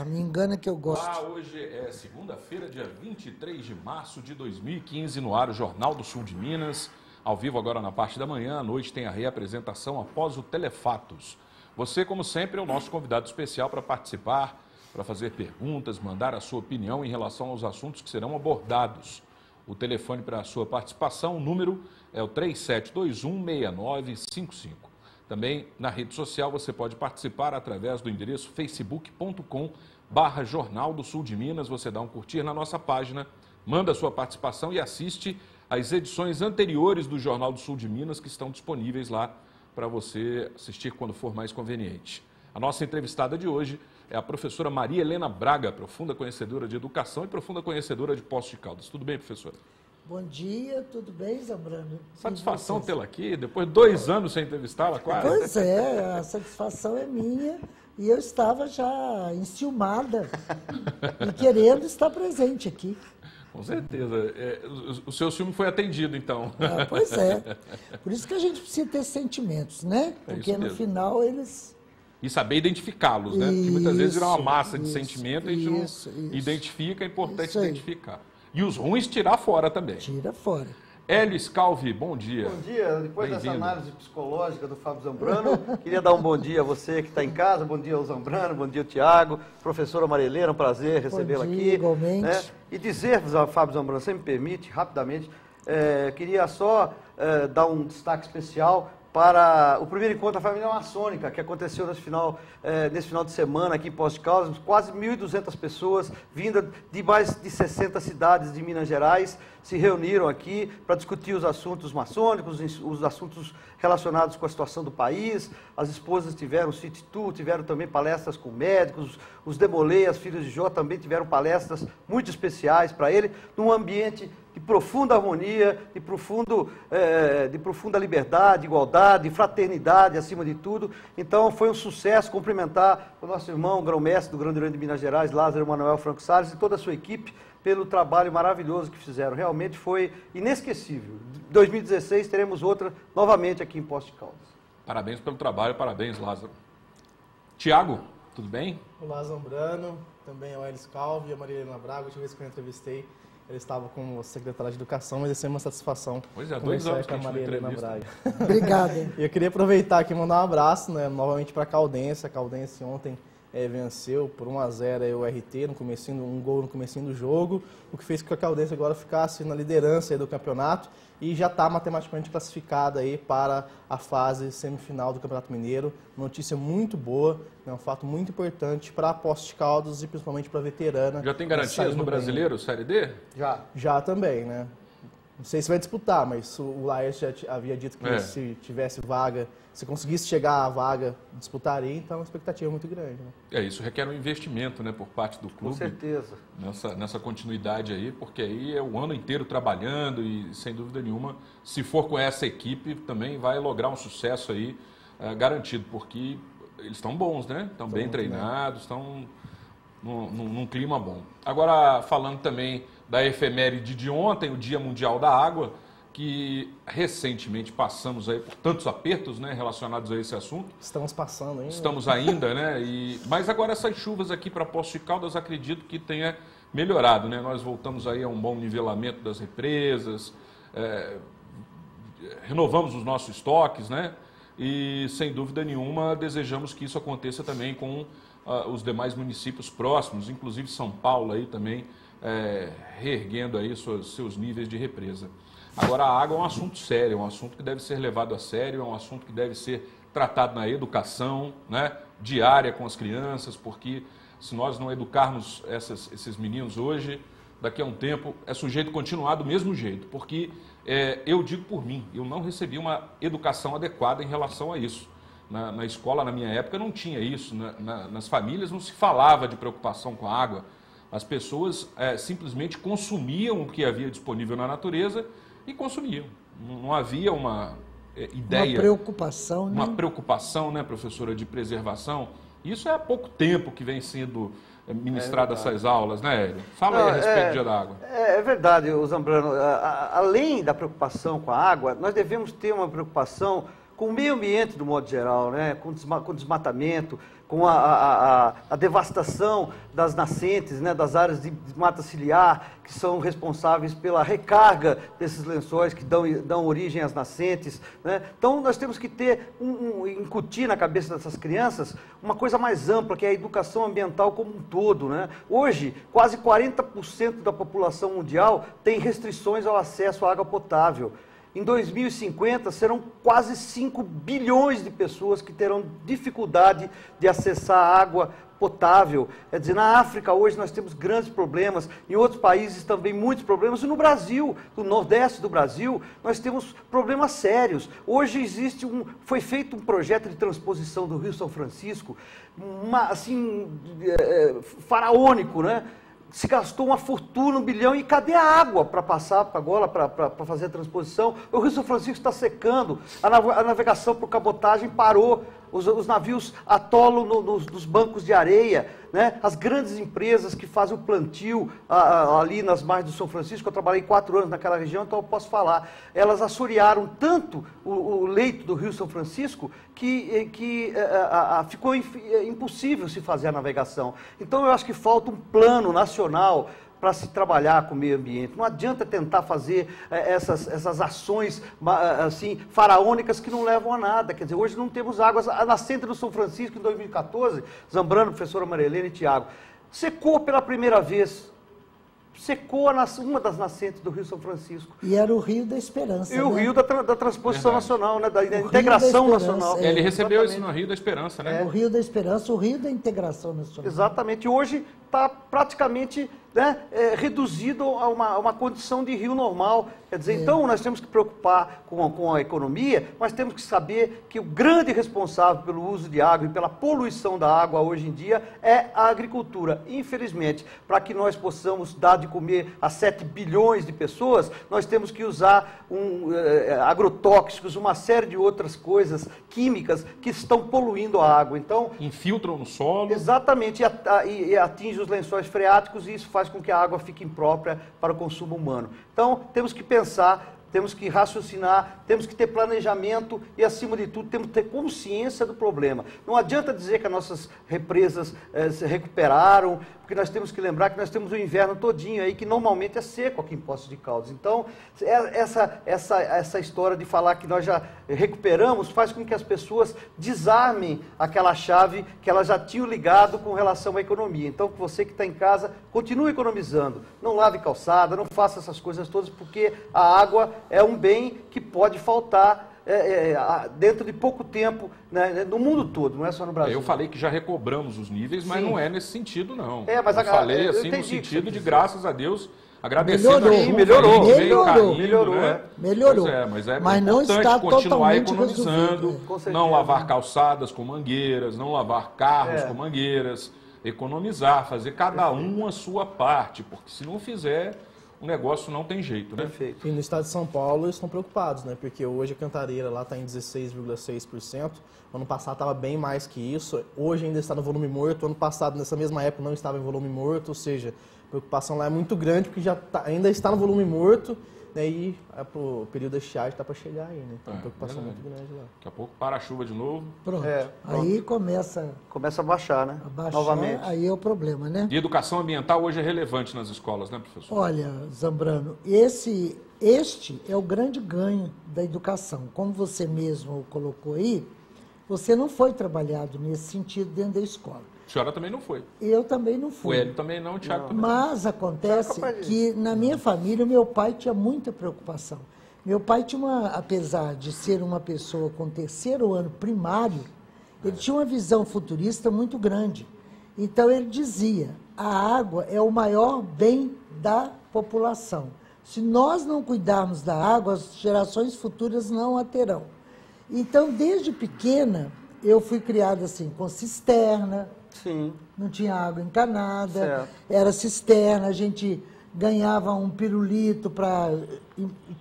Me engana que eu gosto. Hoje é segunda-feira, dia 23 de março de 2015, no ar o Jornal do Sul de Minas. Ao vivo agora na parte da manhã, à noite tem a reapresentação após o Telefatos. Você, como sempre, é o nosso convidado especial para participar, para fazer perguntas, mandar a sua opinião em relação aos assuntos que serão abordados. O telefone para a sua participação, o número é o 37216955. Também na rede social você pode participar através do endereço facebook.com/Jornal do Sul de Minas. Você dá um curtir na nossa página, manda a sua participação e assiste às edições anteriores do Jornal do Sul de Minas que estão disponíveis lá para você assistir quando for mais conveniente. A nossa entrevistada de hoje é a professora Maria Helena Braga, profunda conhecedora de educação e profunda conhecedora de Poços de Caldas. Tudo bem, professora? Bom dia, tudo bem, Zambrano? Satisfação tê-la aqui, depois de 2 anos sem entrevistá-la, quase. Pois é, a satisfação é minha e eu estava já enciumada e querendo estar presente aqui. Com certeza. O seu ciúme foi atendido, então. Pois é. Por isso que a gente precisa ter sentimentos, né? Porque no final eles... E saber identificá-los, né? Porque muitas vezes viram uma massa de sentimento e a gente não identifica, é importante identificar. E os ruins tirar fora também. Tira fora. Hélio Scalvi, bom dia. Bom dia. Depois dessa análise psicológica do Fábio Zambrano, queria dar um bom dia a você que está em casa, bom dia ao Zambrano, bom dia ao Tiago, professora Maria Helena, um prazer recebê-la aqui. Igualmente. Né? E dizer-vos ao Fábio Zambrano, se me permite, rapidamente, queria só dar um destaque especial para o primeiro encontro da família maçônica, que aconteceu nesse final de semana aqui em Poços de Caldas. Quase 1.200 pessoas, vindas de mais de 60 cidades de Minas Gerais, se reuniram aqui para discutir os assuntos maçônicos, os assuntos relacionados com a situação do país. As esposas tiveram city tour, tiveram também palestras com médicos, os Demolei, as filhas de Jó também tiveram palestras muito especiais para ele, num ambiente de profunda harmonia, de profunda liberdade, igualdade, fraternidade, acima de tudo. Então, foi um sucesso cumprimentar o nosso irmão, grão-mestre do Grande Oriente de Minas Gerais, Lázaro Manuel Franco Salles, e toda a sua equipe, pelo trabalho maravilhoso que fizeram. Realmente foi inesquecível. Em 2016, teremos outra novamente aqui em Poços de Caldas. Parabéns pelo trabalho, parabéns, Lázaro. Tiago, tudo bem? Olá, Zambrano, também é o Hélio Scalvi e a Maria Helena Braga. A última vez que eu entrevistei, ele estava com o secretário de Educação, mas é uma satisfação. Pois é, 2 anos com a Maria Helena Braga. Obrigada. E eu queria aproveitar aqui e mandar um abraço, né, novamente para a Caldense. A Caldense ontem venceu por 1-0 o RT, um gol no comecinho do jogo, o que fez com que a Caldense agora ficasse na liderança do campeonato e já está matematicamente classificada aí para a fase semifinal do Campeonato Mineiro. Notícia muito boa, né, um fato muito importante para Poços de Caldas e principalmente para a veterana. Já tem garantias no Brasileiro, Série D? Já também, né? Não sei se vai disputar, mas o Laércio já havia dito que se tivesse vaga, se conseguisse chegar à vaga, disputaria, então a expectativa é muito grande. Né? Isso requer um investimento, né, por parte do clube. Com certeza. Nessa continuidade aí, porque aí é o ano inteiro trabalhando e, sem dúvida nenhuma, se for com essa equipe, também vai lograr um sucesso aí garantido, porque eles estão bons, né? Estão bem treinados, estão num clima bom. Agora, falando também da efeméride de ontem, o Dia Mundial da Água, que recentemente passamos aí por tantos apertos, né, relacionados a esse assunto. Estamos passando ainda. Estamos ainda, né? Mas agora essas chuvas aqui para Poços de Caldas, acredito que tenha melhorado, né? Nós voltamos aí a um bom nivelamento das represas, renovamos os nossos estoques, né? E, sem dúvida nenhuma, desejamos que isso aconteça também com os demais municípios próximos, inclusive São Paulo aí também, reerguendo aí seus níveis de represa. Agora, a água é um assunto sério, é um assunto que deve ser levado a sério, é um assunto que deve ser tratado na educação, né, diária com as crianças, porque se nós não educarmos esses meninos hoje, daqui a um tempo é sujeito continuar do mesmo jeito, porque eu digo por mim, eu não recebi uma educação adequada em relação a isso. Na escola, na minha época, não tinha isso, nas famílias não se falava de preocupação com a água, as pessoas simplesmente consumiam o que havia disponível na natureza e consumiam. Não havia uma ideia... Uma preocupação, né, professora, de preservação. Isso é há pouco tempo que vem sendo ministrado essas aulas, né, Hélio? Fala aí a respeito do Dia da Água. É verdade, Zambrano. Além da preocupação com a água, nós devemos ter uma preocupação com o meio ambiente do modo geral, né? Com o desmatamento, com a devastação das nascentes, né? Das áreas de mata ciliar, que são responsáveis pela recarga desses lençóis que dão origem às nascentes, né? Então nós temos que incutir na cabeça dessas crianças uma coisa mais ampla, que é a educação ambiental como um todo, né? Hoje, quase 40% da população mundial tem restrições ao acesso à água potável. Em 2050, serão quase 5 bilhões de pessoas que terão dificuldade de acessar água potável. Quer dizer, na África hoje nós temos grandes problemas, em outros países também muitos problemas, e no Brasil, no Nordeste do Brasil, nós temos problemas sérios. Hoje foi feito um projeto de transposição do Rio São Francisco, faraônico, né? Se gastou uma fortuna, 1 bilhão, e cadê a água para passar agora, para fazer a transposição? O Rio São Francisco está secando, a navegação por cabotagem parou, os navios atolam nos bancos de areia, né? As grandes empresas que fazem o plantio ali nas margens do São Francisco, eu trabalhei 4 anos naquela região, então eu posso falar, elas assorearam tanto o leito do Rio São Francisco que ficou impossível se fazer a navegação. Então eu acho que falta um plano nacional para se trabalhar com o meio ambiente. Não adianta tentar fazer essas ações assim, faraônicas que não levam a nada. Quer dizer, hoje não temos águas. A nascente do São Francisco, em 2014, Zambrano, professora Marilene e Tiago, secou pela primeira vez. Secou uma das nascentes do Rio São Francisco. E era o Rio da Esperança. E o Rio da Transposição Nacional, né? Da integração nacional. Ele recebeu isso no Rio da Esperança, né? O Rio da Esperança, o Rio da Integração Nacional. Exatamente. Hoje está praticamente, né, reduzido a uma condição de rio normal. Quer dizer, então nós temos que preocupar com a economia, mas temos que saber que o grande responsável pelo uso de água e pela poluição da água hoje em dia é a agricultura. Infelizmente, para que nós possamos dar de comer a 7 bilhões de pessoas, nós temos que usar agrotóxicos, uma série de outras coisas químicas que estão poluindo a água. Então, infiltram no solo. Exatamente, e atinge os lençóis freáticos, e isso faz com que a água fique imprópria para o consumo humano. Então, temos que pensar, temos que raciocinar, temos que ter planejamento e, acima de tudo, temos que ter consciência do problema. Não adianta dizer que as nossas represas se recuperaram, porque nós temos que lembrar que nós temos o inverno todinho aí, que normalmente é seco aqui em Poços de Caldas. Então, essa história de falar que nós já recuperamos faz com que as pessoas desarmem aquela chave que elas já tinham ligado com relação à economia. Então, você que está em casa, continue economizando. Não lave calçada, não faça essas coisas todas, porque a água é um bem que pode faltar dentro de pouco tempo, né, no mundo todo, não é só no Brasil. Eu falei que já recobramos os níveis, mas não é nesse sentido, não. Mas eu falei assim no sentido de, graças a Deus, agradecendo melhorou, melhorou. Mas não está continuar economizando, resolvido. Não lavar calçadas com mangueiras, não lavar carros com mangueiras, economizar, fazer cada um a sua parte, porque se não fizer, o negócio não tem jeito, né? Perfeito. E no estado de São Paulo eles estão preocupados, né? Porque hoje a cantareira lá está em 16,6%. Ano passado estava bem mais que isso. Hoje ainda está no volume morto. Ano passado, nessa mesma época, não estava em volume morto. Ou seja, a preocupação lá é muito grande, porque ainda está no volume morto. Né? E o período da estiagem está para chegar aí, né? Então, a preocupação muito grande lá. Daqui a pouco para a chuva de novo. Pronto. Aí começa a baixar, né? Novamente. Aí é o problema, né? E educação ambiental hoje é relevante nas escolas, né, professor? Olha, Zambrano, este é o grande ganho da educação. Como você mesmo colocou aí, você não foi trabalhado nesse sentido dentro da escola. A senhora também não foi. Eu também não fui. O Hélio também não, o Thiago também. Mas acontece que na minha família o meu pai tinha muita preocupação. Meu pai tinha apesar de ser uma pessoa com 3º ano primário, ele tinha uma visão futurista muito grande. Então ele dizia, a água é o maior bem da população. Se nós não cuidarmos da água, as gerações futuras não a terão. Então, desde pequena, eu fui criada assim, com cisterna. Sim. Não tinha água encanada, certo. Era cisterna, a gente ganhava um pirulito para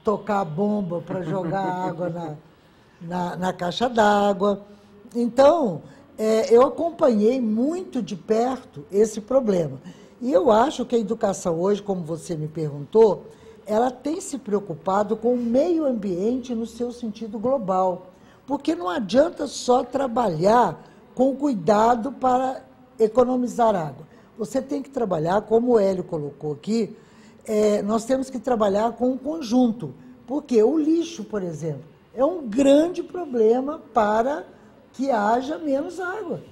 tocar a bomba, para jogar água na caixa d'água. Então, eu acompanhei muito de perto esse problema. E eu acho que a educação hoje, como você me perguntou, ela tem se preocupado com o meio ambiente no seu sentido global. Porque não adianta só trabalhar com cuidado para economizar água. Você tem que trabalhar, como o Hélio colocou aqui, nós temos que trabalhar com um conjunto. Porque o lixo, por exemplo, é um grande problema para que haja menos água.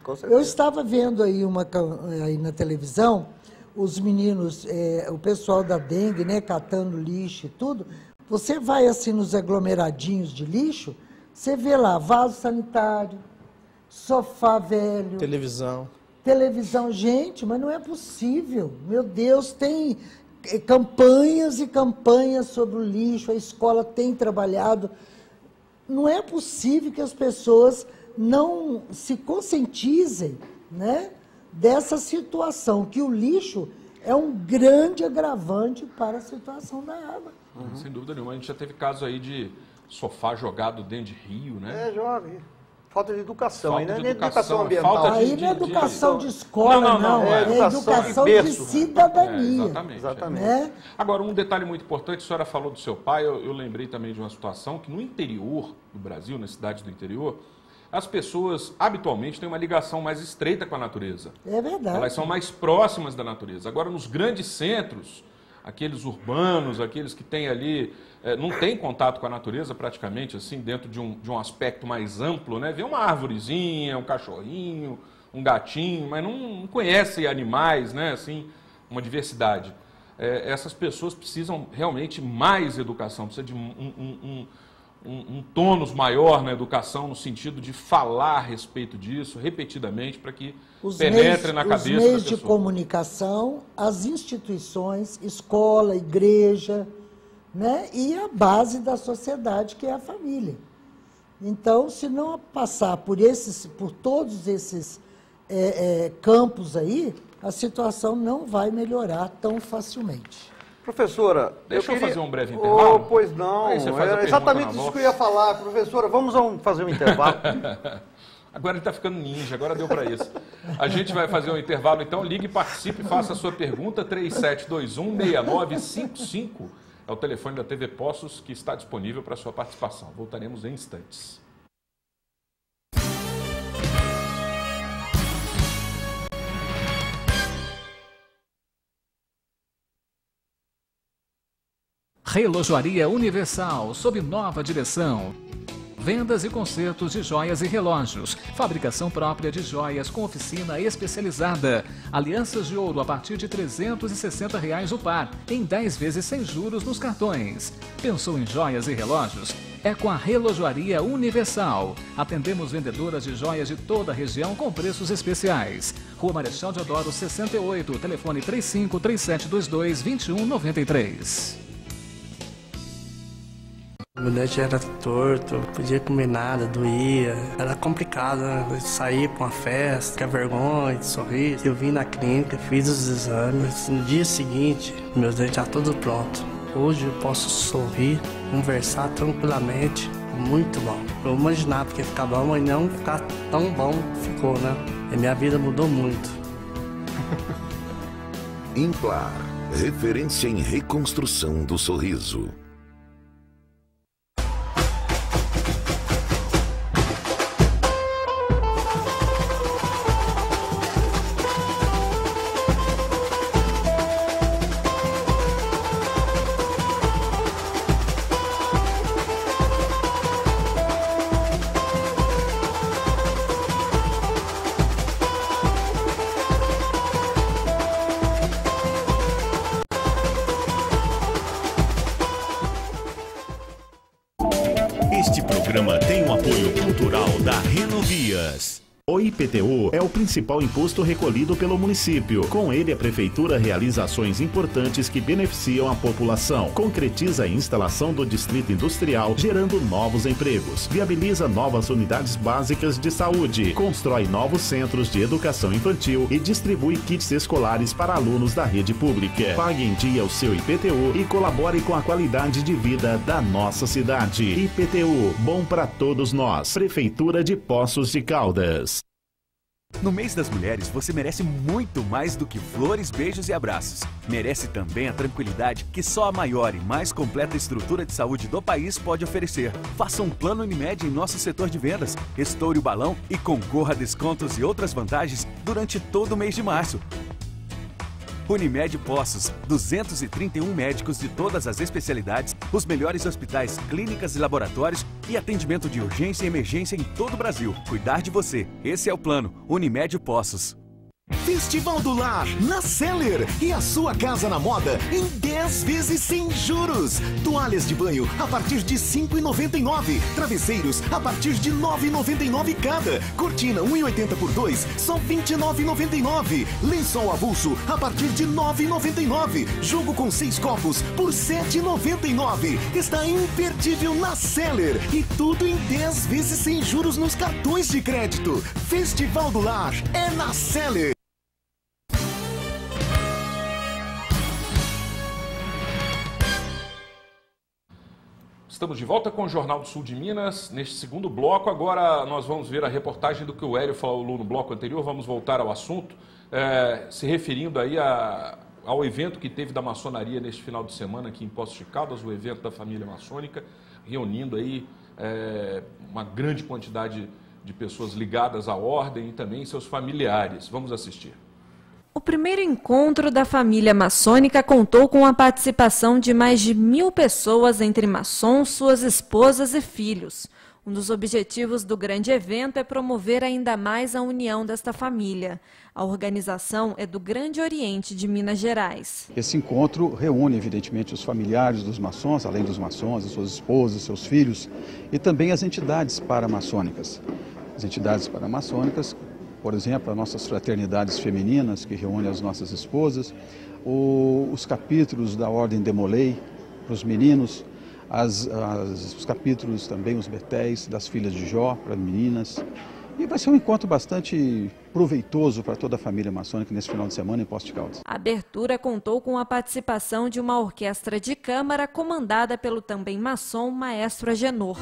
Com certeza. Eu estava vendo aí, aí na televisão, os meninos, o pessoal da dengue, né, catando lixo e tudo. Você vai assim nos aglomeradinhos de lixo, você vê lá vaso sanitário, sofá velho. Televisão, gente, mas não é possível. Meu Deus, tem campanhas e campanhas sobre o lixo, a escola tem trabalhado. Não é possível que as pessoas não se conscientizem, né, dessa situação, que o lixo é um grande agravante para a situação da água. Sem dúvida nenhuma. A gente já teve caso aí de sofá jogado dentro de rio, né? Joga. Falta de educação, falta né? de Educação ambiental. falta Aí não é educação de escola, não. É educação de cidadania. Exatamente. Né? Agora, um detalhe muito importante, a senhora falou do seu pai, eu lembrei também de uma situação que no interior do Brasil, nas cidades do interior, as pessoas habitualmente têm uma ligação mais estreita com a natureza. É verdade. Elas são mais próximas da natureza. Agora, nos grandes centros, aqueles urbanos, aqueles que têm ali, não têm contato com a natureza praticamente, assim, dentro de um aspecto mais amplo, né? Vê uma arvorezinha, um cachorrinho, um gatinho, mas não conhece animais, né? Assim, uma diversidade. Essas pessoas precisam realmente mais educação, precisa de um tônus maior na educação, no sentido de falar a respeito disso repetidamente, para que penetre na cabeça da pessoa. Os meios de comunicação, as instituições, escola, igreja, né? E a base da sociedade, que é a família. Então, se não passar por todos esses campos aí, a situação não vai melhorar tão facilmente. Professora, deixa eu fazer um breve intervalo. Pois não, era exatamente isso que eu ia falar. Professora, vamos fazer um intervalo. Agora ele está ficando ninja, agora deu para isso. A gente vai fazer um intervalo, então ligue, participe, faça a sua pergunta, 3721-6955. É o telefone da TV Poços que está disponível para a sua participação. Voltaremos em instantes. Relojoaria Universal, sob nova direção. Vendas e consertos de joias e relógios. Fabricação própria de joias com oficina especializada. Alianças de ouro a partir de R$ 360 o par, em 10 vezes sem juros nos cartões. Pensou em joias e relógios? É com a Relojoaria Universal. Atendemos vendedoras de joias de toda a região com preços especiais. Rua Marechal Deodoro 68, telefone 353722-2193. Meu dente era torto, não podia comer nada, doía. Era complicado, né? Sair para uma festa, que é vergonha, de sorrir. Eu vim na clínica, fiz os exames. No dia seguinte, meus dentes já tudo pronto. Hoje eu posso sorrir, conversar tranquilamente. Muito bom. Eu imaginava que ia ficar bom, mas não ficar tão bom ficou, né? E minha vida mudou muito. Implar, referência em reconstrução do sorriso. Este programa tem o apoio cultural da Renovias. O IPTU é o principal imposto recolhido pelo município. Com ele, a Prefeitura realiza ações importantes que beneficiam a população. Concretiza a instalação do Distrito Industrial, gerando novos empregos. Viabiliza novas unidades básicas de saúde. Constrói novos centros de educação infantil e distribui kits escolares para alunos da rede pública. Pague em dia o seu IPTU e colabore com a qualidade de vida da nossa cidade. IPTU, bom para todos nós. Prefeitura de Poços de Caldas. No mês das mulheres, você merece muito mais do que flores, beijos e abraços. Merece também a tranquilidade que só a maior e mais completa estrutura de saúde do país pode oferecer. Faça um plano Unimed em nosso setor de vendas, estoure o balão e concorra a descontos e outras vantagens durante todo o mês de março. Unimed Poços, 231 médicos de todas as especialidades, os melhores hospitais, clínicas e laboratórios e atendimento de urgência e emergência em todo o Brasil. Cuidar de você, esse é o plano. Unimed Poços. Festival do Lar, na Seller. E a sua casa na moda em 10 vezes sem juros. Toalhas de banho a partir de R$ 5,99. Travesseiros a partir de R$ 9,99 cada. Cortina 1,80 por 2, só R$ 29,99. Lençol avulso a partir de R$ 9,99. Jogo com 6 copos por R$ 7,99. Está imperdível na Seller. E tudo em 10 vezes sem juros nos cartões de crédito. Festival do Lar é na Seller. Estamos de volta com o Jornal do Sul de Minas, neste segundo bloco. Agora nós vamos ver a reportagem do que o Hélio falou no bloco anterior. Vamos voltar ao assunto, se referindo aí ao evento que teve da maçonaria neste final de semana aqui em Poços de Caldas, o evento da família maçônica, reunindo aí uma grande quantidade de pessoas ligadas à ordem e também seus familiares. Vamos assistir. O primeiro encontro da família maçônica contou com a participação de mais de 1.000 pessoas, entre maçons, suas esposas e filhos. Um dos objetivos do grande evento é promover ainda mais a união desta família. A organização é do Grande Oriente de Minas Gerais. Esse encontro reúne, evidentemente, os familiares dos maçons, além dos maçons, as suas esposas, seus filhos, e também as entidades paramaçônicas. As entidades paramaçônicas, por exemplo, as nossas fraternidades femininas, que reúnem as nossas esposas, os capítulos da Ordem de Molay, para os meninos, os capítulos também, os betéis das filhas de Jó, para meninas. E vai ser um encontro bastante proveitoso para toda a família maçônica nesse final de semana em Poços de Caldas. A abertura contou com a participação de uma orquestra de câmara comandada pelo também maçom Maestro Agenor.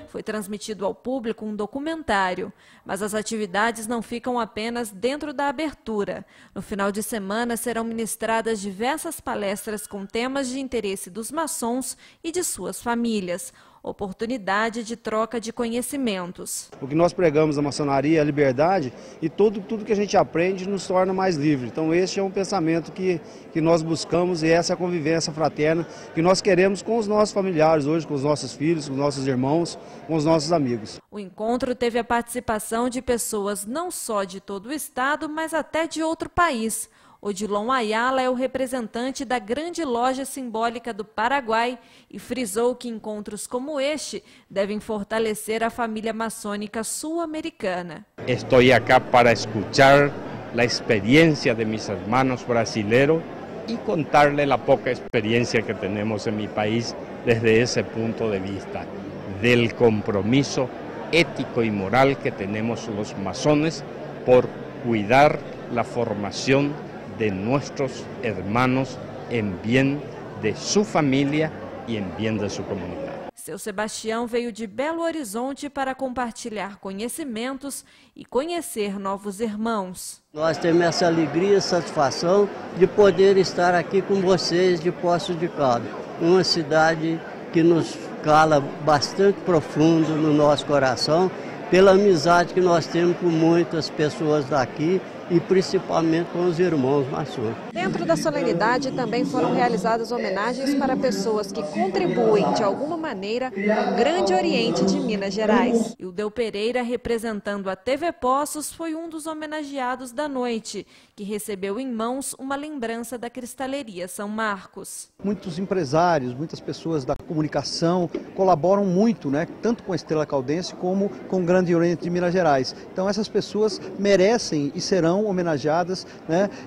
Foi transmitido ao público um documentário, mas as atividades não ficam apenas dentro da abertura. No final de semana serão ministradas diversas palestras com temas de interesse dos maçons e de suas famílias. Oportunidade de troca de conhecimentos. O que nós pregamos na maçonaria é a liberdade e tudo que a gente aprende nos torna mais livre. Então esse é um pensamento que nós buscamos e essa é a convivência fraterna que nós queremos com os nossos familiares hoje, com os nossos filhos, com os nossos irmãos, com os nossos amigos. O encontro teve a participação de pessoas não só de todo o estado, mas até de outro país. Odilon Ayala é o representante da grande loja simbólica do Paraguai e frisou que encontros como este devem fortalecer a família maçônica sul-americana. Estou aqui para escutar a experiência de meus irmãos brasileiros e contar-lhes a pouca experiência que temos em meu país desde esse ponto de vista, do compromisso ético e moral que temos os maçones por cuidar a formação de nuestros hermanos en bien de su familia y en bien de su comunidad. Seu Sebastião veio de Belo Horizonte para compartilhar conhecimentos e conhecer novos irmãos. Nós temos essa alegria e satisfação de poder estar aqui com vocês de Poços de Caldas, uma cidade que nos cala bastante profundo no nosso coração, pela amizade que nós temos com muitas pessoas daqui e principalmente com os irmãos maçons. Dentro da solenidade também foram realizadas homenagens para pessoas que contribuem de alguma maneira no Grande Oriente de Minas Gerais. E o Ildeu Pereira, representando a TV Poços, foi um dos homenageados da noite, que recebeu em mãos uma lembrança da Cristaleria São Marcos. Muitos empresários, muitas pessoas da comunicação colaboram muito, tanto com a Estrela Caldense como com o Grande Oriente de Minas Gerais. Então essas pessoas merecem e serão homenageadas,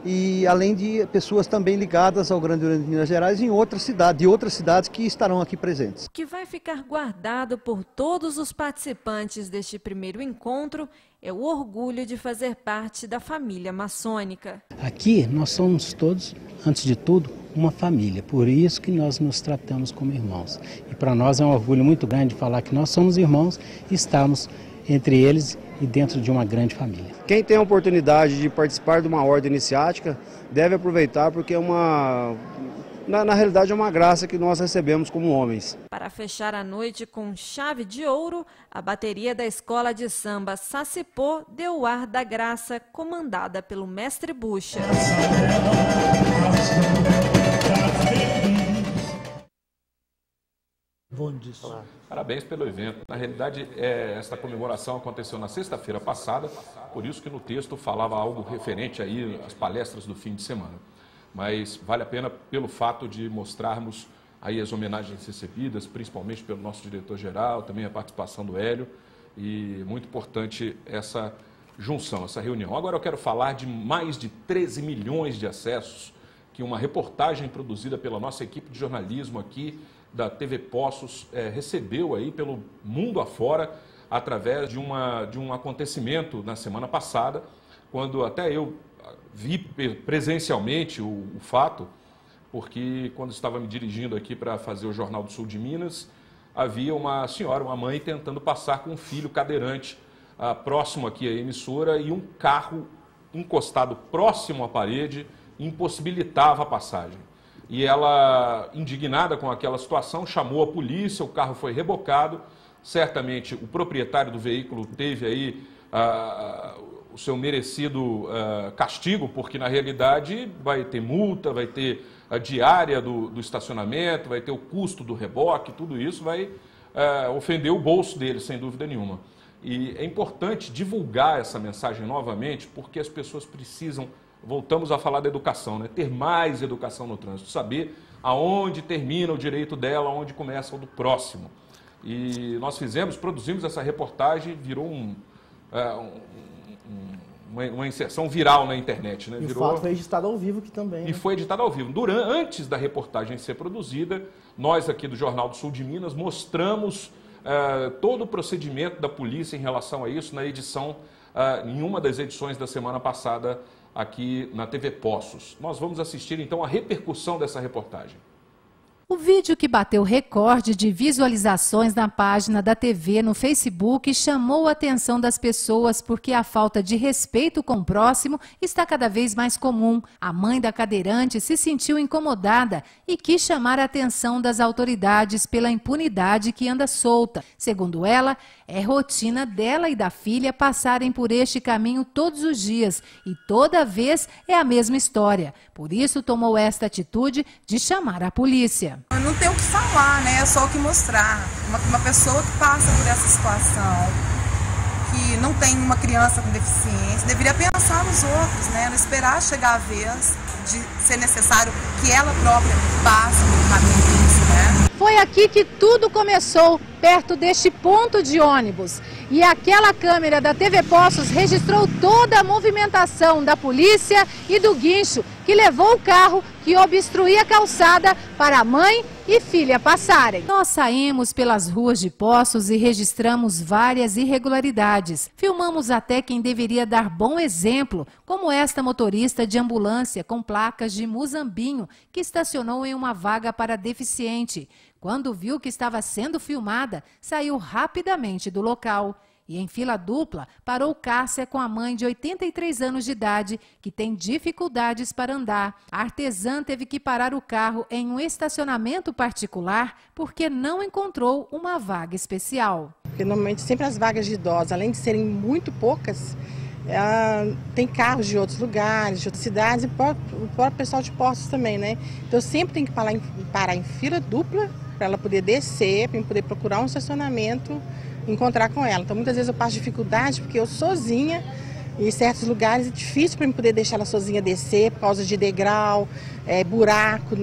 e além de pessoas também ligadas ao Grande Oriente de Minas Gerais em outras cidades que estarão aqui presentes. O que vai ficar guardado por todos os participantes deste primeiro encontro é o orgulho de fazer parte da família maçônica. Aqui nós somos todos, antes de tudo, uma família. Por isso que nós nos tratamos como irmãos. E para nós é um orgulho muito grande falar que nós somos irmãos e estamos entre eles e dentro de uma grande família. Quem tem a oportunidade de participar de uma ordem iniciática deve aproveitar, porque na realidade é uma graça que nós recebemos como homens. Para fechar a noite com chave de ouro, a bateria da escola de samba Sacipô deu o ar da graça, comandada pelo mestre Bucha. Bom disso. Parabéns pelo evento. Na realidade, esta comemoração aconteceu na sexta-feira passada, por isso que no texto falava algo referente aí às palestras do fim de semana. Mas vale a pena pelo fato de mostrarmos aí as homenagens recebidas, principalmente pelo nosso diretor-geral, também a participação do Hélio, e muito importante essa junção, essa reunião. Agora eu quero falar de mais de 13 milhões de acessos que uma reportagem produzida pela nossa equipe de jornalismo aqui da TV Poços recebeu aí pelo mundo afora, através de um acontecimento na semana passada, quando até eu vi presencialmente o fato, porque quando estava me dirigindo aqui para fazer o Jornal do Sul de Minas, havia uma senhora, uma mãe, tentando passar com um filho cadeirante próximo aqui à emissora, e um carro encostado próximo à parede impossibilitava a passagem. E ela, indignada com aquela situação, chamou a polícia, o carro foi rebocado. Certamente o proprietário do veículo teve aí o seu merecido castigo, porque na realidade vai ter multa, vai ter a diária do estacionamento, vai ter o custo do reboque, tudo isso vai ofender o bolso dele, sem dúvida nenhuma. E é importante divulgar essa mensagem novamente, porque as pessoas precisam, voltamos a falar da educação, né? Ter mais educação no trânsito, saber aonde termina o direito dela, aonde começa o do próximo. E nós produzimos essa reportagem, virou uma inserção viral na internet, né? E o fato foi editado ao vivo aqui também. E foi editado ao vivo. Antes da reportagem ser produzida, nós aqui do Jornal do Sul de Minas mostramos todo o procedimento da polícia em relação a isso na edição, em uma das edições da semana passada aqui na TV Poços. Nós vamos assistir então a repercussão dessa reportagem. O vídeo, que bateu recorde de visualizações na página da TV no Facebook, chamou a atenção das pessoas porque a falta de respeito com o próximo está cada vez mais comum. A mãe da cadeirante se sentiu incomodada e quis chamar a atenção das autoridades pela impunidade que anda solta. Segundo ela, é rotina dela e da filha passarem por este caminho todos os dias e toda vez é a mesma história. Por isso tomou esta atitude de chamar a polícia. Eu não tenho o que falar, né? É só o que mostrar. Uma pessoa que passa por essa situação, que não tem uma criança com deficiência, deveria pensar nos outros, né? Não esperar chegar a vez de ser necessário que ela própria passe por caminho disso, né? Foi aqui que tudo começou, perto deste ponto de ônibus. E aquela câmera da TV Poços registrou toda a movimentação da polícia e do guincho que levou o carro que obstruía a calçada para a mãe e filha passarem. Nós saímos pelas ruas de Poços e registramos várias irregularidades. Filmamos até quem deveria dar bom exemplo, como esta motorista de ambulância com placas de Muzambinho, que estacionou em uma vaga para deficiente. Quando viu que estava sendo filmada, saiu rapidamente do local. E em fila dupla, parou Cássia com a mãe de 83 anos de idade, que tem dificuldades para andar. A artesã teve que parar o carro em um estacionamento particular porque não encontrou uma vaga especial. Porque normalmente sempre as vagas de idosos, além de serem muito poucas, tem carros de outros lugares, de outras cidades, e o próprio pessoal de Poços também, né? Então eu sempre tenho que parar em fila dupla para ela poder descer, para eu poder procurar um estacionamento, encontrar com ela. Então muitas vezes eu passo dificuldade porque eu sozinha, em certos lugares é difícil para eu poder deixar ela sozinha descer por causa de degrau, buraco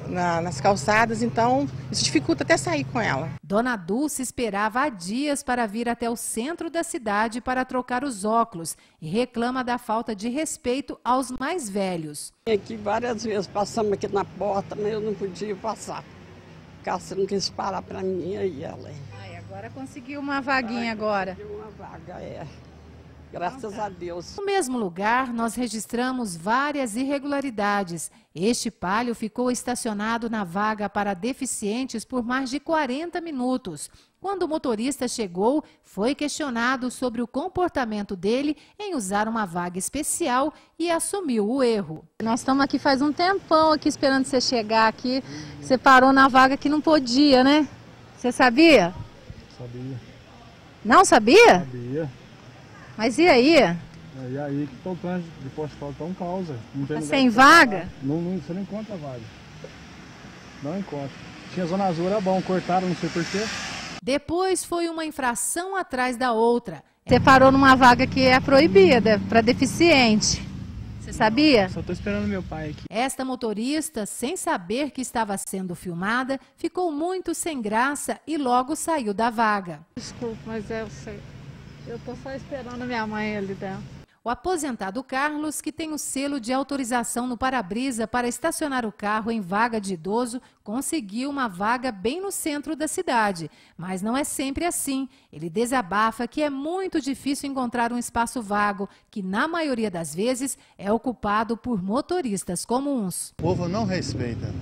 nas calçadas, então isso dificulta até sair com ela. Dona Dulce esperava há dias para vir até o centro da cidade para trocar os óculos e reclama da falta de respeito aos mais velhos. Aqui várias vezes passamos aqui na porta, mas eu não podia passar. Cássia não quis parar para mim e ela. Agora conseguiu uma vaguinha agora. Conseguiu uma vaga, Graças a Deus. No mesmo lugar, nós registramos várias irregularidades. Este Palio ficou estacionado na vaga para deficientes por mais de 40 minutos. Quando o motorista chegou, foi questionado sobre o comportamento dele em usar uma vaga especial e assumiu o erro. Nós estamos aqui faz um tempão aqui esperando você chegar aqui. Você parou na vaga que não podia, né? Você sabia? Sabia. Não sabia? Sabia. Mas e aí? E aí que o trânsito de postal tão causa. Não tem sem vaga? Você não encontra vaga. Não encontra. Tinha zona azul, era bom, cortaram, não sei porquê. Depois foi uma infração atrás da outra. Você parou numa vaga que é proibida para deficiente. Você sabia? Só estou esperando meu pai aqui. Esta motorista, sem saber que estava sendo filmada, ficou muito sem graça e logo saiu da vaga. Desculpa, mas eu sei. Eu estou só esperando minha mãe ali dentro. O aposentado Carlos, que tem o selo de autorização no para-brisa para estacionar o carro em vaga de idoso, conseguiu uma vaga bem no centro da cidade. Mas não é sempre assim. Ele desabafa que é muito difícil encontrar um espaço vago, que na maioria das vezes é ocupado por motoristas comuns. O povo não respeita.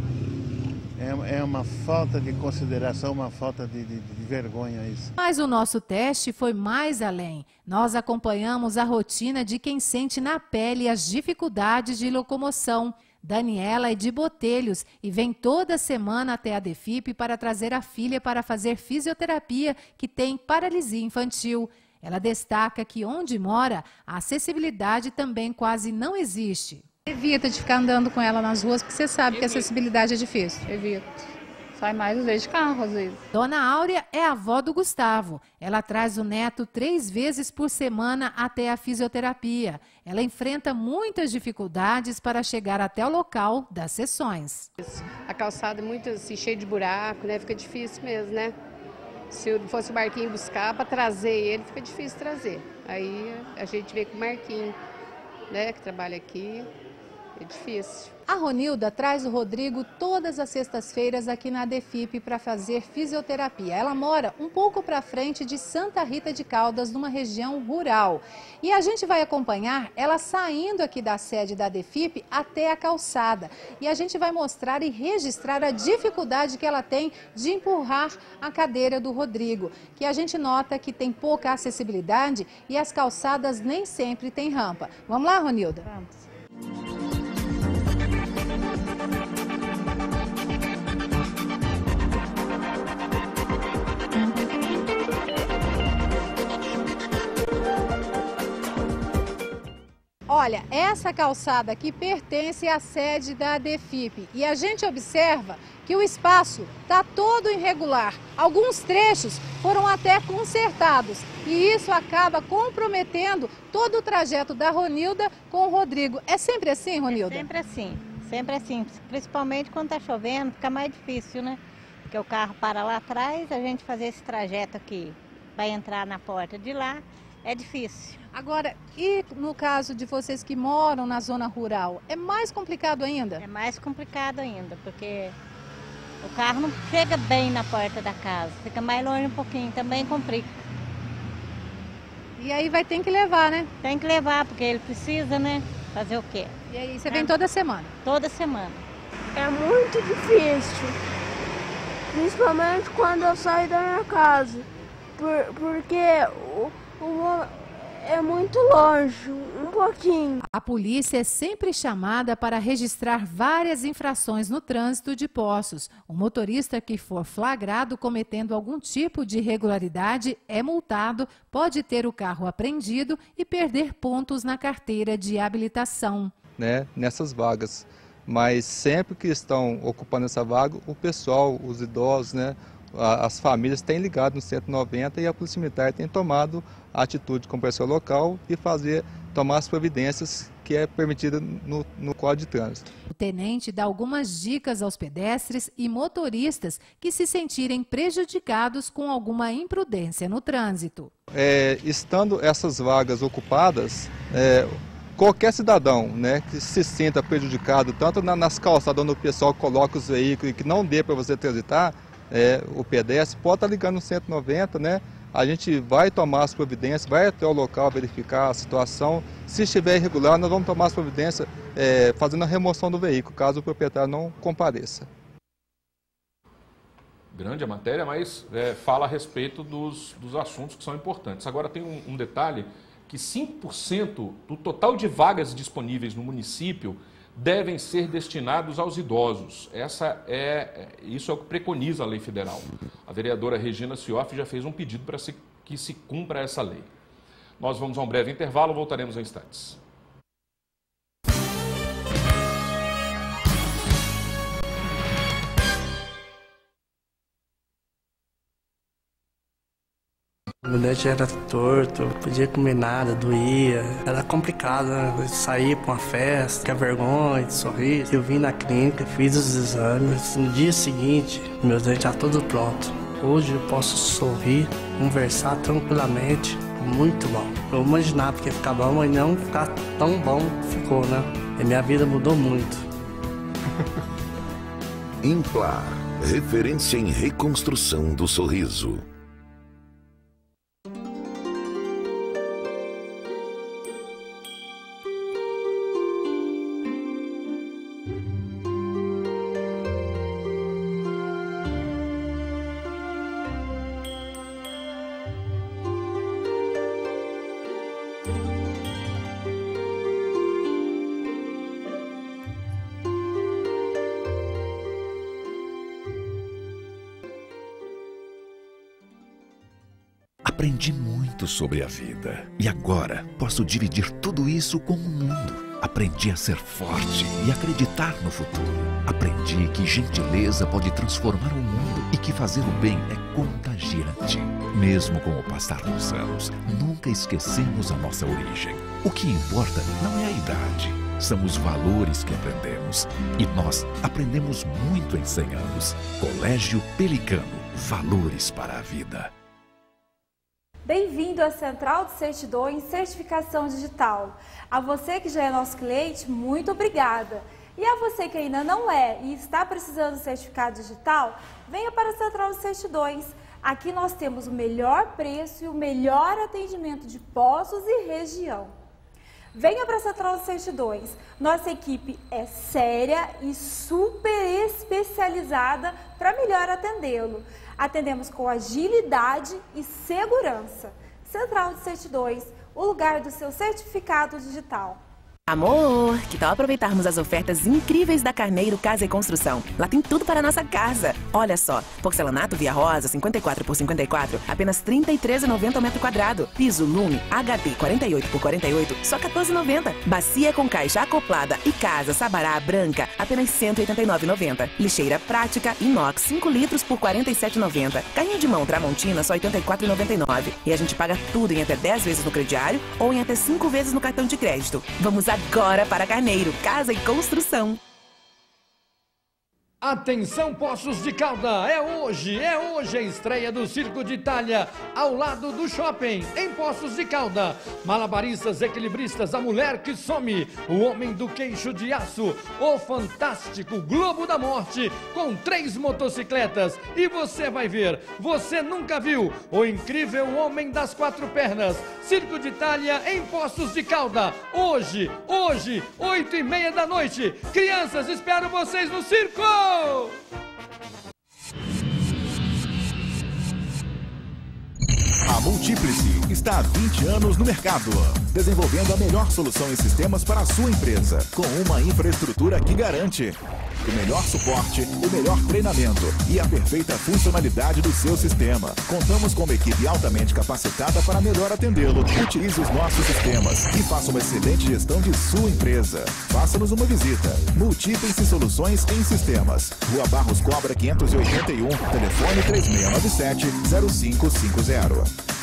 É uma falta de consideração, uma falta de vergonha isso. Mas o nosso teste foi mais além. Nós acompanhamos a rotina de quem sente na pele as dificuldades de locomoção. Daniela é de Botelhos e vem toda semana até a DEFIP para trazer a filha para fazer fisioterapia, que tem paralisia infantil. Ela destaca que onde mora, a acessibilidade também quase não existe. Evita de ficar andando com ela nas ruas, porque você sabe que a acessibilidade é difícil. Evito. Sai mais às vezes de carro, às vezes. Dona Áurea é a avó do Gustavo. Ela traz o neto 3 vezes por semana até a fisioterapia. Ela enfrenta muitas dificuldades para chegar até o local das sessões. A calçada é muito assim, cheia de buraco, né? Fica difícil mesmo, né? Se fosse o Marquinho buscar para trazer ele, fica difícil trazer. Aí a gente vê com o Marquinho, né, que trabalha aqui. É difícil. A Ronilda traz o Rodrigo todas as sextas-feiras aqui na DEFIP para fazer fisioterapia. Ela mora um pouco para frente de Santa Rita de Caldas, numa região rural. E a gente vai acompanhar ela saindo aqui da sede da DEFIP até a calçada. E a gente vai mostrar e registrar a dificuldade que ela tem de empurrar a cadeira do Rodrigo. Que a gente nota que tem pouca acessibilidade e as calçadas nem sempre têm rampa. Vamos lá, Ronilda? Vamos. Olha, essa calçada aqui pertence à sede da DEFIP e a gente observa que o espaço está todo irregular. Alguns trechos foram até consertados e isso acaba comprometendo todo o trajeto da Ronilda com o Rodrigo. É sempre assim, Ronilda? É sempre assim, principalmente quando está chovendo, fica mais difícil, né? Porque o carro para lá atrás, a gente fazer esse trajeto aqui para entrar na porta de lá é difícil. Agora, e no caso de vocês que moram na zona rural, é mais complicado ainda? É mais complicado ainda, porque o carro não chega bem na porta da casa, fica mais longe um pouquinho, também complica. E aí vai ter que levar, né? Tem que levar, porque ele precisa, né? Fazer o quê? E aí você vem toda semana? Toda semana. É muito difícil, principalmente quando eu saio da minha casa, porque é muito longe, um pouquinho. A polícia é sempre chamada para registrar várias infrações no trânsito de Poços. O motorista que for flagrado cometendo algum tipo de irregularidade é multado, pode ter o carro apreendido e perder pontos na carteira de habilitação. Nessas vagas, mas sempre que estão ocupando essa vaga, o pessoal, os idosos, as famílias têm ligado no 190 e a Polícia Militar tem tomado a atitude com o pessoal local e tomar as providências que é permitida no Código de Trânsito. O tenente dá algumas dicas aos pedestres e motoristas que se sentirem prejudicados com alguma imprudência no trânsito. Estando essas vagas ocupadas, qualquer cidadão que se sinta prejudicado, tanto nas calçadas onde o pessoal coloca os veículos e que não dê para você transitar, o pedestre pode estar ligando no 190, a gente vai tomar as providências, vai até o local verificar a situação. Se estiver irregular, nós vamos tomar as providências fazendo a remoção do veículo, caso o proprietário não compareça. Grande a matéria, mas fala a respeito dos assuntos que são importantes. Agora tem um detalhe, que 5% do total de vagas disponíveis no município devem ser destinados aos idosos. Isso é o que preconiza a lei federal. A vereadora Regina Cioff já fez um pedido para que se cumpra essa lei. Nós vamos a um breve intervalo, voltaremos em instantes. Meu dente era torto, não podia comer nada, doía. Era complicado, né? Sair para uma festa, ficar vergonha de sorrir. Eu vim na clínica, fiz os exames. No dia seguinte, meu dente já tudo pronto. Hoje eu posso sorrir, conversar tranquilamente. Muito bom. Eu imaginava que ia ficar bom, mas não ficar tão bom ficou, né? E minha vida mudou muito. Implar, referência em reconstrução do sorriso. Aprendi muito sobre a vida e agora posso dividir tudo isso com o mundo. Aprendi a ser forte e acreditar no futuro. Aprendi que gentileza pode transformar o mundo e que fazer o bem é contagiante. Mesmo com o passar dos anos, nunca esquecemos a nossa origem. O que importa não é a idade, são os valores que aprendemos. E nós aprendemos muito em 100 anos. Colégio Pelicano, valores para a vida. Bem-vindo à Central de Certidões Certificação Digital. A você que já é nosso cliente, muito obrigada. E a você que ainda não é e está precisando de certificado digital, venha para a Central de Certidões. Aqui nós temos o melhor preço e o melhor atendimento de Poços e região. Venha para a Central de Certidões. Nossa equipe é séria e super especializada para melhor atendê-lo. Atendemos com agilidade e segurança. Central de Certidões, o lugar do seu certificado digital. Amor, que tal aproveitarmos as ofertas incríveis da Carneiro Casa e Construção? Lá tem tudo para a nossa casa. Olha só, porcelanato Via Rosa 54 por 54, apenas R$ 33,90 ao metro quadrado. Piso Lume HD 48 por 48, só R$ 14,90. Bacia com caixa acoplada e casa Sabará branca, apenas R$ 189,90. Lixeira prática inox 5 litros por R$ 47,90. Carrinho de mão Tramontina só R$ 84,99. E a gente paga tudo em até 10 vezes no crediário ou em até 5 vezes no cartão de crédito. Vamos agora para Carneiro Casa e Construção. Atenção, Poços de Calda, é hoje a estreia do Circo de Itália, ao lado do shopping, em Poços de Calda. Malabaristas, equilibristas, a mulher que some, o homem do queixo de aço, o fantástico Globo da Morte, com 3 motocicletas. E você vai ver, você nunca viu, o incrível homem das 4 pernas. Circo de Itália em Poços de Calda, hoje, 8h30 da noite. Crianças, espero vocês no circo! A Multiplice está há 20 anos no mercado, desenvolvendo a melhor solução em sistemas para a sua empresa, com uma infraestrutura que garante o melhor suporte, o melhor treinamento e a perfeita funcionalidade do seu sistema. Contamos com uma equipe altamente capacitada para melhor atendê-lo. Utilize os nossos sistemas e faça uma excelente gestão de sua empresa. Faça-nos uma visita. Multiplice Soluções em Sistemas. Rua Barros Cobra 581, telefone 3697-0550.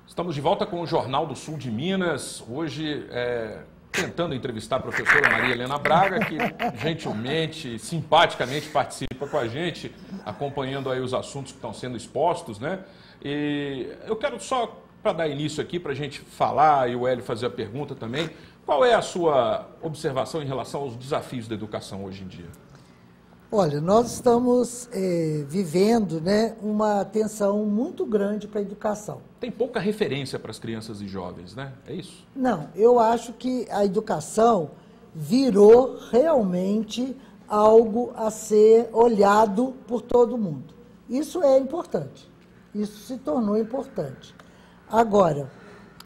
Estamos de volta com o Jornal do Sul de Minas, hoje tentando entrevistar a professora Maria Helena Braga, que gentilmente, simpaticamente participa com a gente, acompanhando aí os assuntos que estão sendo expostos, né? E eu quero só para dar início aqui, para a gente falar e o Hélio fazer a pergunta também, qual é a sua observação em relação aos desafios da educação hoje em dia? Olha, nós estamos vivendo, né, uma atenção muito grande para a educação. Tem pouca referência para as crianças e jovens, né? É isso? Não, eu acho que a educação virou realmente algo a ser olhado por todo mundo. Isso é importante. Isso se tornou importante. Agora,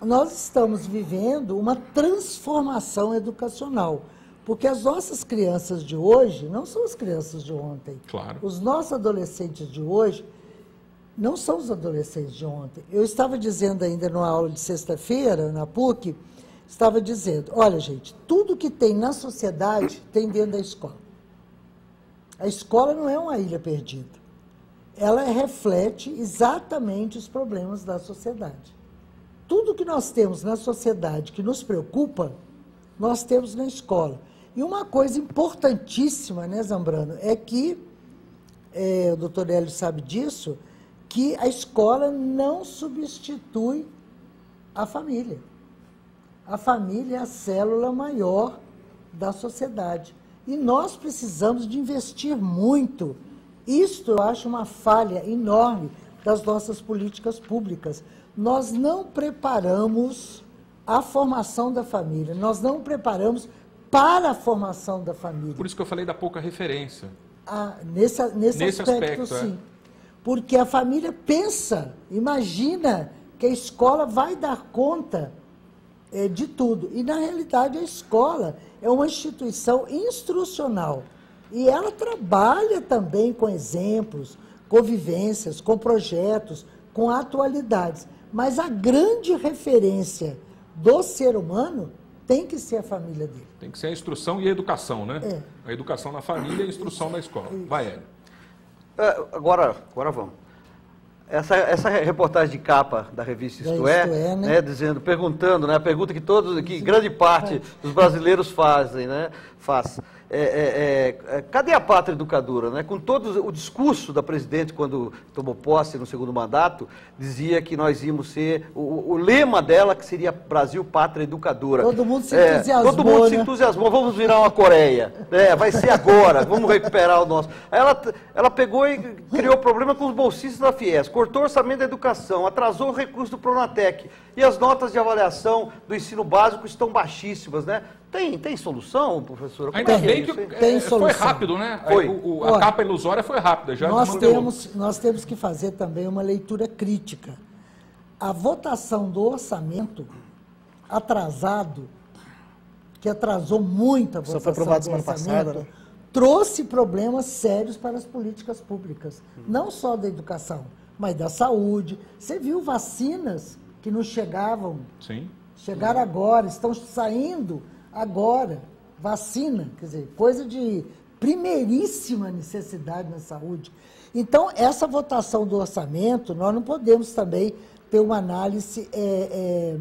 nós estamos vivendo uma transformação educacional. Porque as nossas crianças de hoje não são as crianças de ontem. Claro. Os nossos adolescentes de hoje não são os adolescentes de ontem. Eu estava dizendo ainda numa aula de sexta-feira, na PUC, estava dizendo, olha, gente, tudo que tem na sociedade tem dentro da escola. A escola não é uma ilha perdida. Ela reflete exatamente os problemas da sociedade. Tudo que nós temos na sociedade que nos preocupa, nós temos na escola. E uma coisa importantíssima, né, Zambrano, é que, o doutor Hélio sabe disso, que a escola não substitui a família. A família é a célula maior da sociedade. E nós precisamos de investir muito. Isto eu acho uma falha enorme das nossas políticas públicas. Nós não preparamos a formação da família, nós não preparamos para a formação da família. Por isso que eu falei da pouca referência. Nesse aspecto, sim. Porque a família pensa, imagina que a escola vai dar conta de tudo. E, na realidade, a escola é uma instituição instrucional. E ela trabalha também com exemplos, com vivências, com projetos, com atualidades. Mas a grande referência do ser humano tem que ser a família dele. Tem que ser a instrução e a educação, né? A educação na família e a instrução na escola. Vai, Hélio. Agora vamos. Essa reportagem de capa da revista Isto É, né, dizendo, perguntando, né, a pergunta que grande parte dos brasileiros fazem, né, cadê a pátria educadora? Né? Com todo o discurso da presidente quando tomou posse no segundo mandato, dizia que nós íamos ser, o lema dela que seria Brasil, pátria educadora. Todo mundo se entusiasmou, todo mundo se entusiasmou, vamos virar uma Coreia, vai ser agora, vamos recuperar o nosso. Aí ela pegou e criou problema com os bolsistas da Fies, cortou o orçamento da educação, atrasou o recurso do Pronatec, e as notas de avaliação do ensino básico estão baixíssima, né? Tem solução, professora? Ainda bem que foi rápido, né? A capa ilusória foi rápida. Já nós temos que fazer também uma leitura crítica. A votação do orçamento atrasado, que atrasou muito a votação foi aprovado do semana orçamento, passada, né? trouxe problemas sérios para as políticas públicas. Não só da educação, mas da saúde. Você viu vacinas que não chegavam? Sim. Chegaram agora, estão saindo agora, vacina, quer dizer, coisa de primeiríssima necessidade na saúde. Então, essa votação do orçamento, nós não podemos também ter uma análise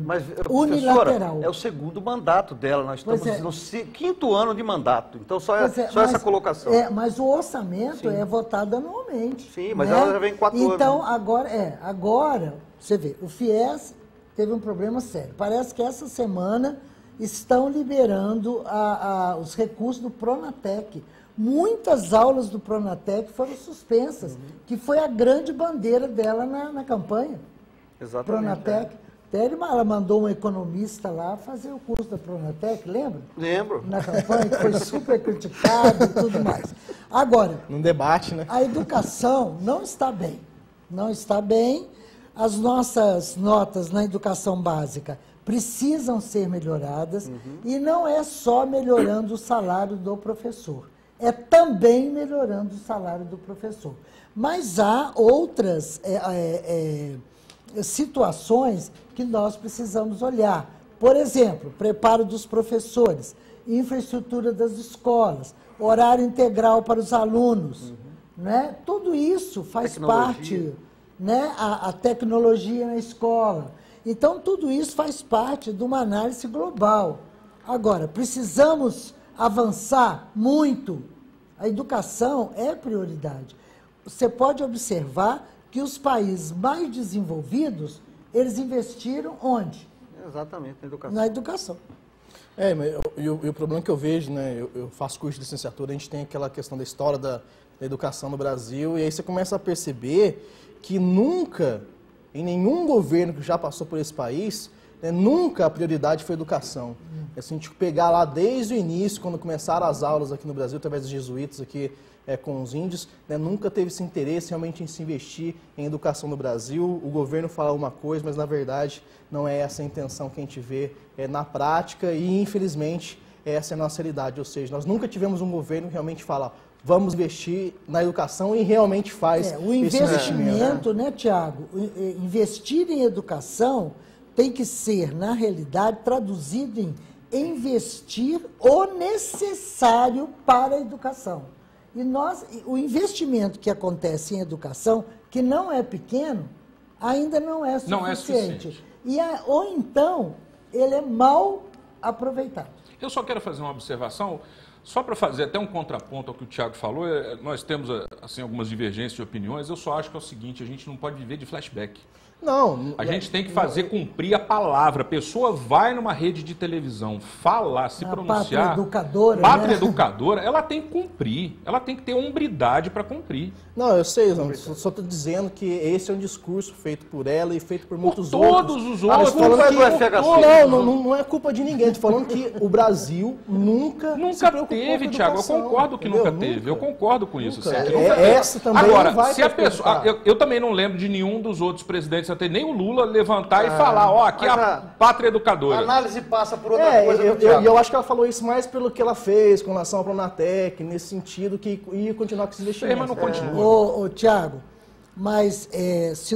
Mas, unilateral. É o segundo mandato dela, nós estamos no 5º ano de mandato, então só essa colocação. Mas o orçamento é votado anualmente. Sim, mas né? ela já vem 4 anos. Então, agora, você vê, o FIES teve um problema sério. Parece que essa semana estão liberando os recursos do Pronatec. Muitas aulas do Pronatec foram suspensas, que foi a grande bandeira dela na campanha. Exatamente. Pronatec. Até ela mandou um economista lá fazer o curso da Pronatec, lembra? Lembro. Na campanha, que foi super criticado e tudo mais. Agora, num debate, né? A educação não está bem. Não está bem. As nossas notas na educação básica precisam ser melhoradas, e não é só melhorando o salário do professor, é também melhorando o salário do professor. Mas há outras situações que nós precisamos olhar. Por exemplo, preparo dos professores, infraestrutura das escolas, horário integral para os alunos. Né? Tudo isso faz parte, né? A tecnologia na escola. Então, tudo isso faz parte de uma análise global. Agora, precisamos avançar muito. A educação é prioridade. Você pode observar que os países mais desenvolvidos Eles investiram onde? Exatamente, na educação. Na educação. Mas o problema que eu vejo, né, eu faço curso de licenciatura, a gente tem aquela questão da história da educação no Brasil, e aí você começa a perceber que nunca, em nenhum governo que já passou por esse país, né, nunca a prioridade foi a educação. Se a gente pegar lá desde o início, quando começaram as aulas aqui no Brasil, através dos jesuítas aqui com os índios, né, nunca teve esse interesse realmente em se investir em educação no Brasil. O governo fala uma coisa, mas na verdade não é essa a intenção que a gente vê na prática e infelizmente essa é a nossa realidade. Ou seja, nós nunca tivemos um governo que realmente fala vamos investir na educação e realmente faz o investimento, né, Tiago? Investir em educação tem que ser, na realidade, traduzido em investir o necessário para a educação. E o investimento que acontece em educação, que não é pequeno, ainda não é suficiente. Não é suficiente. Ou então, ele é mal aproveitado. Eu só quero fazer uma observação, só para fazer até um contraponto ao que o Tiago falou. Nós temos assim, algumas divergências de opiniões. Eu só acho que é o seguinte, a gente não pode viver de flashback. Não. A gente tem que fazer cumprir a palavra. A pessoa vai numa rede de televisão falar, se pronunciar. Pátria educadora. Pátria educadora, ela tem que cumprir. Ela tem que ter hombridade para cumprir. Não, eu sei, só estou dizendo que esse é um discurso feito por ela e feito por muitos todos outros. Os outros. Não é culpa de ninguém. Estou falando que o Brasil nunca teve, Tiago. Eu concordo que nunca teve. Eu concordo com isso. Essa também agora, vai se a pessoa, eu também não lembro de nenhum dos outros presidentes, até nem o Lula, levantar e falar, aqui é a pátria educadora. A análise passa por outra coisa. Eu acho que ela falou isso mais pelo que ela fez com relação ao Pronatec, nesse sentido que ia continuar com esses investimentos. Mas não continua. Tiago, mas se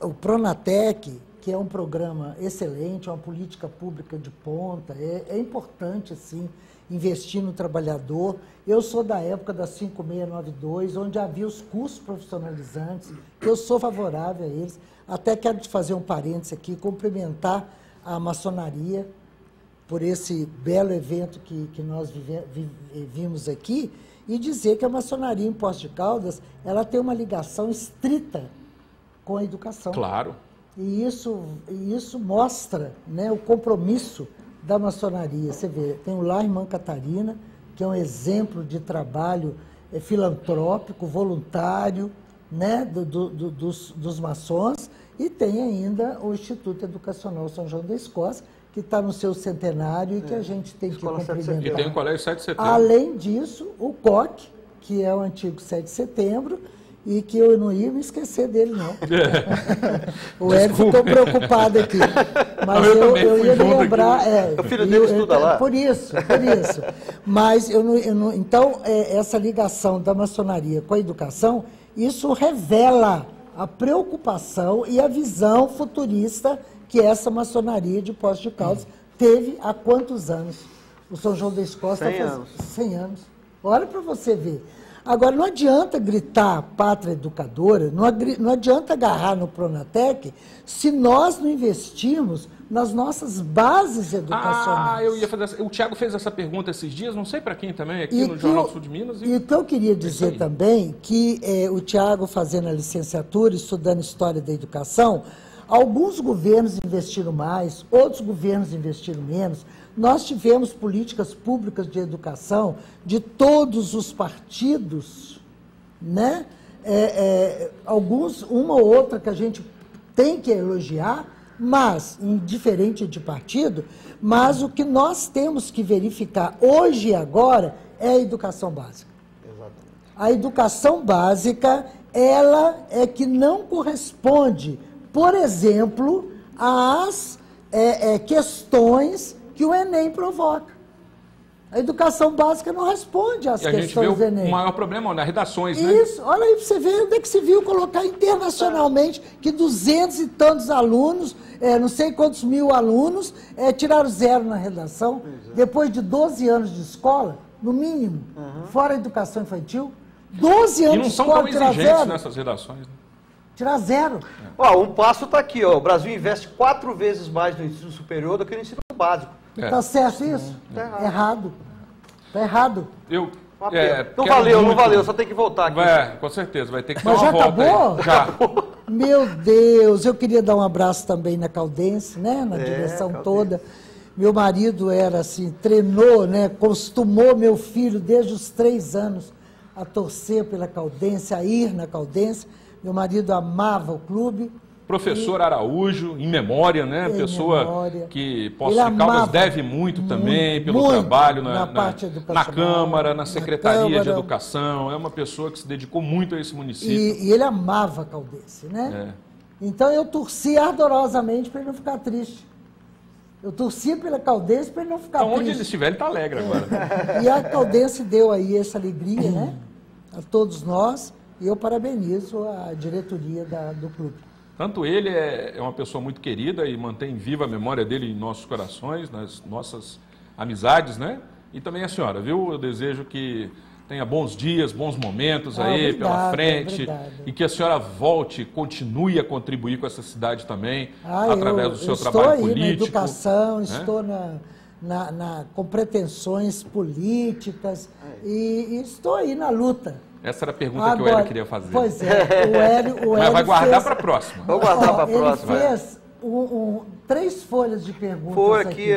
o Pronatec, que é um programa excelente, é uma política pública de ponta, é importante, assim, investir no trabalhador. Eu sou da época da 5692, onde havia os cursos profissionalizantes, eu sou favorável a eles. Até quero te fazer um parênteses aqui, cumprimentar a maçonaria por esse belo evento que nós vimos aqui e dizer que a maçonaria em Poços de Caldas, ela tem uma ligação estrita com a educação. Claro. E isso mostra, né, o compromisso da maçonaria. Você vê, tem o Lar Irmã Catarina, que é um exemplo de trabalho filantrópico, voluntário, né, dos maçons, e tem ainda o Instituto Educacional São João da Escócia, que está no seu centenário e que a gente tem que cumprimentar. E tem o Colégio 7 de Setembro. Além disso, o COC, que é o antigo 7 de Setembro, e que eu não ia me esquecer dele, não. O Hélio ficou preocupado aqui. Mas eu ia me lembrar. O filho dele estuda lá. Por isso. Mas então, essa ligação da maçonaria com a educação, isso revela a preocupação e a visão futurista que essa maçonaria de Poços de Caldas teve há quantos anos? O São João da Escócia 100 anos. Olha para você ver. Agora, não adianta gritar pátria educadora, não adianta agarrar no Pronatec se nós não investirmos nas nossas bases educacionais. Eu ia fazer. O Tiago fez essa pergunta esses dias, não sei para quem também, aqui no Jornal do Sul de Minas. E o que eu queria dizer também, que o Tiago fazendo a licenciatura, estudando História da Educação, alguns governos investiram mais, outros governos investiram menos. Nós tivemos políticas públicas de educação de todos os partidos, né? Uma ou outra que a gente tem que elogiar, mas, indiferente de partido, mas o que nós temos que verificar hoje e agora é a educação básica. Exatamente. A educação básica, ela é que não corresponde, por exemplo, às questões que o Enem provoca. A educação básica não responde às questões do Enem. O maior problema nas redações, né? Isso, olha aí para você ver onde é que se viu colocar internacionalmente que 200 e tantos alunos, não sei quantos mil alunos, tiraram 0 na redação, depois de 12 anos de escola, no mínimo, fora a educação infantil, 12 anos de escola, tirar 0. E não são tão exigentes nessas redações, né? Tirar 0. Um passo está aqui, o Brasil investe 4 vezes mais no ensino superior do que no ensino básico. Está certo isso? Está errado. Está errado. Não valeu, só tem que voltar aqui. Com certeza, vai ter que dar uma volta. Mas já acabou? Já. Meu Deus, eu queria dar um abraço também na Caldense, né? Na direção Caldense. toda. Meu marido era assim, treinou, né? Costumou meu filho desde os 3 anos a torcer pela Caldense, a ir na Caldense. Meu marido amava o clube. Professor Araújo, em memória, né? Pessoa memória. que Poços de Caldas deve muito também pelo trabalho na Câmara, na Secretaria de Educação. É uma pessoa que se dedicou muito a esse município. E ele amava a Caldense, né? Então eu torci ardorosamente para ele não ficar triste. Eu torci pela Caldense para ele não ficar então, triste. onde ele estiver, ele está alegre agora. E a Caldense deu aí essa alegria, né? A todos nós. E eu parabenizo a diretoria do clube. Tanto ele é uma pessoa muito querida e mantém viva a memória dele em nossos corações, nas nossas amizades, né? E também a senhora, viu? Eu desejo que tenha bons dias, bons momentos aí pela frente e que a senhora volte, continue a contribuir com essa cidade também, através do seu trabalho político. Na educação, estou com pretensões políticas e estou aí na luta. Essa era a pergunta que o Hélio queria fazer. Pois é, o Hélio Mas vai guardar para a próxima. Vou guardar para a próxima. Ele fez 3 folhas de perguntas Foi aqui.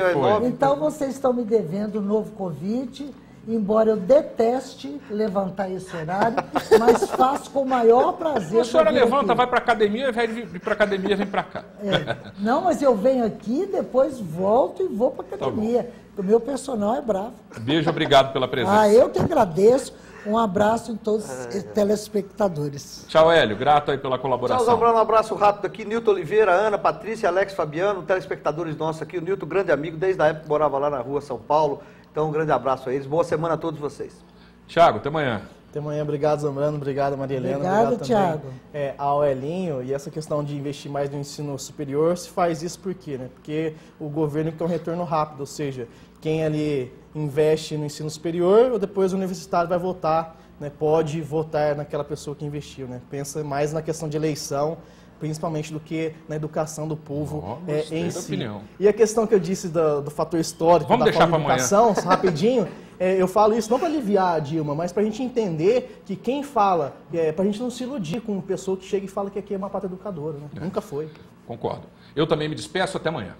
Então vocês estão me devendo um novo convite, embora eu deteste levantar esse horário, mas faço com o maior prazer. A senhora levanta, vai para a academia, vai para a academia, vem para cá. Não, mas eu venho aqui, depois volto e vou para a academia. O meu personal é bravo. Beijo, obrigado pela presença. Eu que agradeço. Um abraço em todos os telespectadores. Tchau, Hélio. Grato aí pela colaboração. Tchau, Zambrano. Um abraço rápido aqui. Nilton Oliveira, Ana, Patrícia, Alex, Fabiano, telespectadores nossos aqui. O Nilton, grande amigo, desde a época que morava lá na rua São Paulo. Então, um grande abraço a eles. Boa semana a todos vocês. Thiago, até amanhã. Até amanhã. Obrigado, Zambrano. Obrigado, Maria Helena. Obrigado Thiago. Também ao Elinho. E essa questão de investir mais no ensino superior, se faz isso por quê? Né? Porque o governo quer um retorno rápido, ou seja, quem ali investe no ensino superior, ou depois o universitário vai votar, né, pode votar naquela pessoa que investiu. Né? Pensa mais na questão de eleição, principalmente do que na educação do povo em si. Opinião. E a questão que eu disse do fator histórico, vamos da deixar forma de educação, rapidinho, eu falo isso não para aliviar a Dilma, mas para a gente entender que quem fala, para a gente não se iludir com uma pessoa que chega e fala que aqui é uma pátria educadora. Né? Nunca foi. Concordo. Eu também me despeço, até amanhã.